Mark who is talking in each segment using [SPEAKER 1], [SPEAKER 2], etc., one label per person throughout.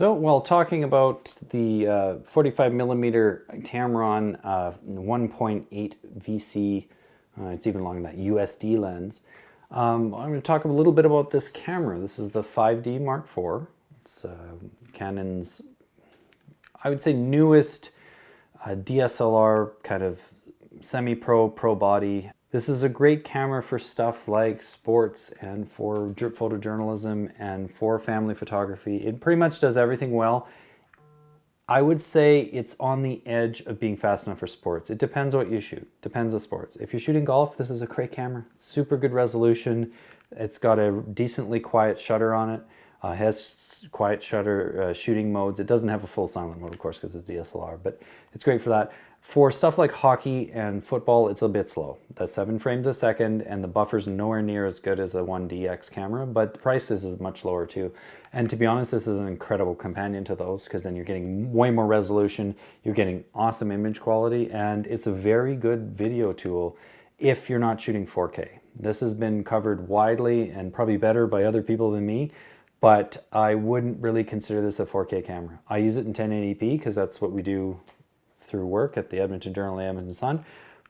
[SPEAKER 1] So while talking about the 45 millimeter Tamron 1.8 VC, it's even longer than that, USD lens, I'm going to talk a little bit about this camera. This is the 5D Mark IV. It's Canon's, I would say, newest DSLR kind of semi-pro, pro body. This is a great camera for stuff like sports and for photojournalism and for family photography. It pretty much does everything well. I would say it's on the edge of being fast enough for sports. It depends what you shoot, depends on sports. If you're shooting golf, this is a great camera. Super good resolution. It's got a decently quiet shutter on it. Has quiet shutter shooting modes. It doesn't have a full silent mode, of course, because it's DSLR, but it's great for that. For stuff like hockey and football, it's a bit slow. That's 7 frames a second, and the buffer's nowhere near as good as a 1DX camera, but the price is much lower too. And to be honest, this is an incredible companion to those, because then you're getting way more resolution, you're getting awesome image quality, and it's a very good video tool if you're not shooting 4K. This has been covered widely and probably better by other people than me, but I wouldn't really consider this a 4K camera. I use it in 1080p because that's what we do through work at the Edmonton Journal, the Edmonton Sun.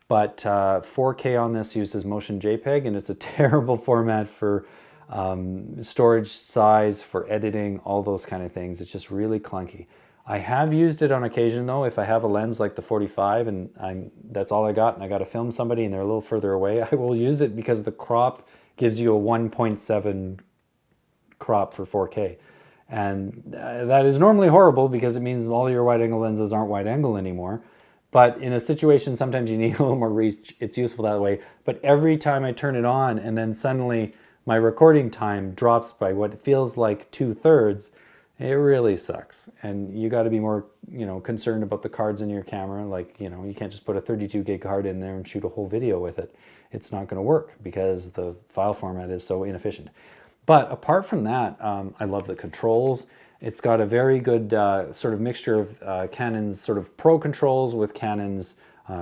[SPEAKER 1] But 4K on this uses Motion JPEG, and it's a terrible format for storage size, for editing, all those kind of things. It's just really clunky. I have used it on occasion though. If I have a lens like the 45 and that's all I got and I got to film somebody and they're a little further away, I will use it because the crop gives you a 1.7 crop for 4K. And that is normally horrible because it means all your wide angle lenses aren't wide angle anymore. But in a situation, sometimes you need a little more reach. It's useful that way. But every time I turn it on and then suddenly my recording time drops by what feels like 2/3, it really sucks. And you got to be more, concerned about the cards in your camera. Like, you can't just put a 32 gig card in there and shoot a whole video with it. It's not going to work because the file format is so inefficient. But apart from that, I love the controls. It's got a very good sort of mixture of Canon's sort of pro controls with Canon's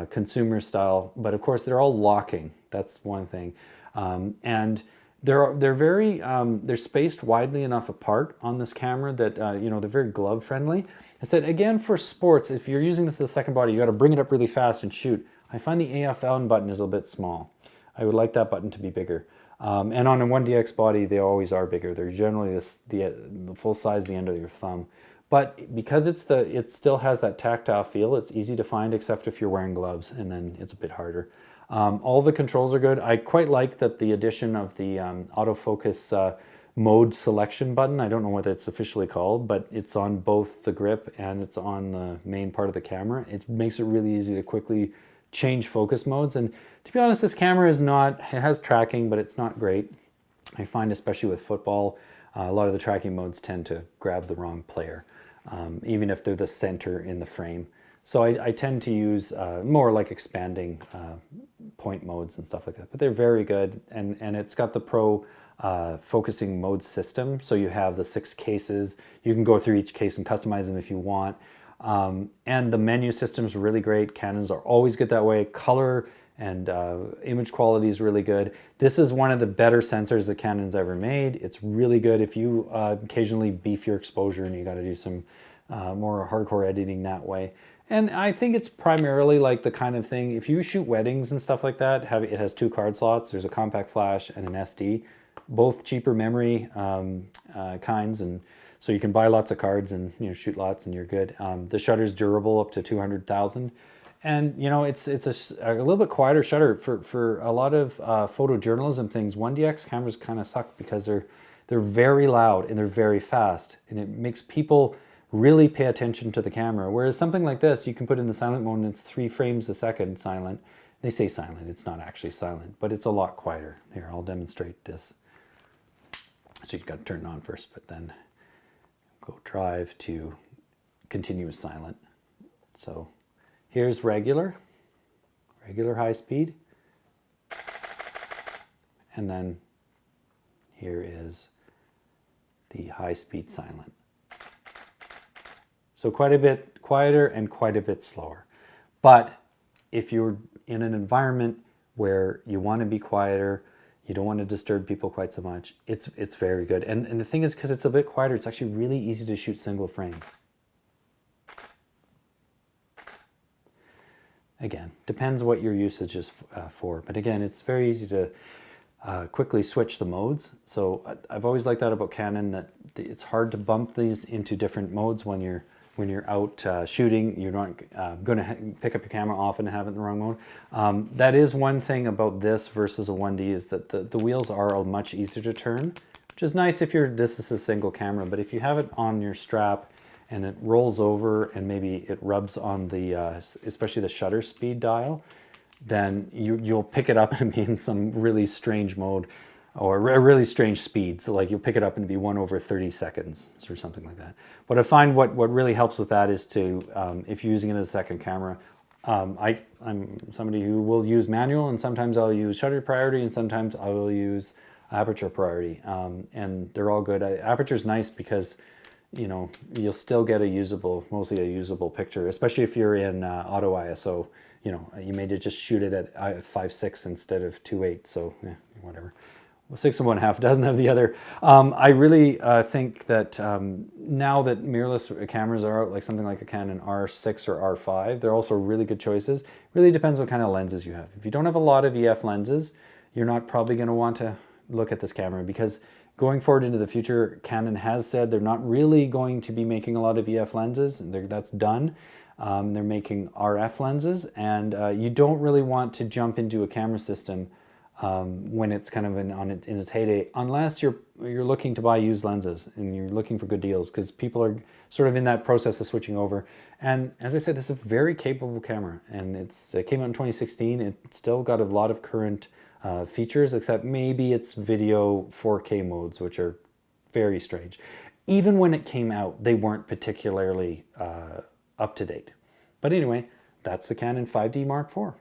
[SPEAKER 1] consumer style. But of course, they're all locking. That's one thing. And they're spaced widely enough apart on this camera that they're very glove friendly. I said again, for sports, if you're using this as a second body, you got to bring it up really fast and shoot. I find the AF on button is a bit small. I would like that button to be bigger. And on a 1DX body, they always are bigger. They're generally the full size, the end of your thumb. But because it still has that tactile feel, it's easy to find except if you're wearing gloves, and then it's a bit harder. All the controls are good. I quite like that the addition of the autofocus mode selection button. I don't know what it's officially called, but it's on both the grip and it's on the main part of the camera. It makes it really easy to quickly change focus modes. And to be honest, this camera it has tracking, but it's not great. I find especially with football, a lot of the tracking modes tend to grab the wrong player, even if they're the center in the frame. So I tend to use more like expanding point modes and stuff like that, but they're very good. And it's got the pro focusing mode system. So you have the 6 cases. You can go through each case and customize them if you want. And the menu system is really great. Canons are always good that way. Color and image quality is really good. This is one of the better sensors that Canon's ever made. It's really good if you occasionally beef your exposure and you got to do some more hardcore editing that way. And I think it's primarily like the kind of thing, if you shoot weddings and stuff like that, it has 2 card slots. There's a compact flash and an SD, both cheaper memory kinds, and so you can buy lots of cards and shoot lots and you're good. The shutter's durable up to 200,000. And it's a little bit quieter shutter for a lot of photojournalism things. 1DX cameras kind of suck because they're very loud and they're very fast, and it makes people really pay attention to the camera. Whereas something like this, you can put in the silent mode and it's 3 frames a second silent. They say silent, it's not actually silent, but it's a lot quieter. Here, I'll demonstrate this. So you've got to turn it on first, but then go drive to continuous silent. So here's regular high speed. And then here is the high speed silent. So quite a bit quieter and quite a bit slower. But if you're in an environment where you want to be quieter, You don't want to disturb people quite so much. It's very good. And the thing is, because it's a bit quieter, it's actually really easy to shoot single frame. Again, depends what your usage is for. But again, it's very easy to quickly switch the modes. So I've always liked that about Canon, that it's hard to bump these into different modes when you're out shooting. You're not going to pick up your camera often and have it in the wrong mode. That is one ththing about this versus a 1D, is that the wheels are much easier to turn, which is nice if this is a single camera. But if you have it on your strap and it rolls over and maybe it rubs on the, especially the shutter speed dial, then you'll pick it up and be in some really strange mode, or a really strange speed. So like you'll pick it up and be 1/30 seconds or something like that. But I find what really helps with that is to, if you're using it as a second camera, I'm somebody who will use manual, and sometimes I'll use shutter priority, and sometimes I will use aperture priority. And they're all good. Aperture is nice because, you know, you'll still get mostly a usable picture, especially if you're in auto ISO. You know, you may just shoot it at 5.6 instead of 2.8, so yeah, whatever. Well, 6 and 1/2 doesn't have the other. I really think that now that mirrorless cameras are out, like something like a Canon R6 or R5, they're also really good choices. Really depends what kind of lenses you have. If you don't have a lot of EF lenses, you're not probably going to want to look at this camera, because going forward into the future, Canon has said they're not really going to be making a lot of EF lenses. That's done. They're making RF lenses, and you don't really want to jump into a camera system when it's kind of in its heyday, unless you're looking to buy used lenses and you're looking for good deals, because people are sort of in that process of switching over. And as I said, this is a very capable camera, and it came out in 2016. It's still got a lot of current features, except maybe its video 4K modes, which are very strange. Even when it came out, they weren't particularly up to date. But anyway, that's the Canon 5D Mark IV.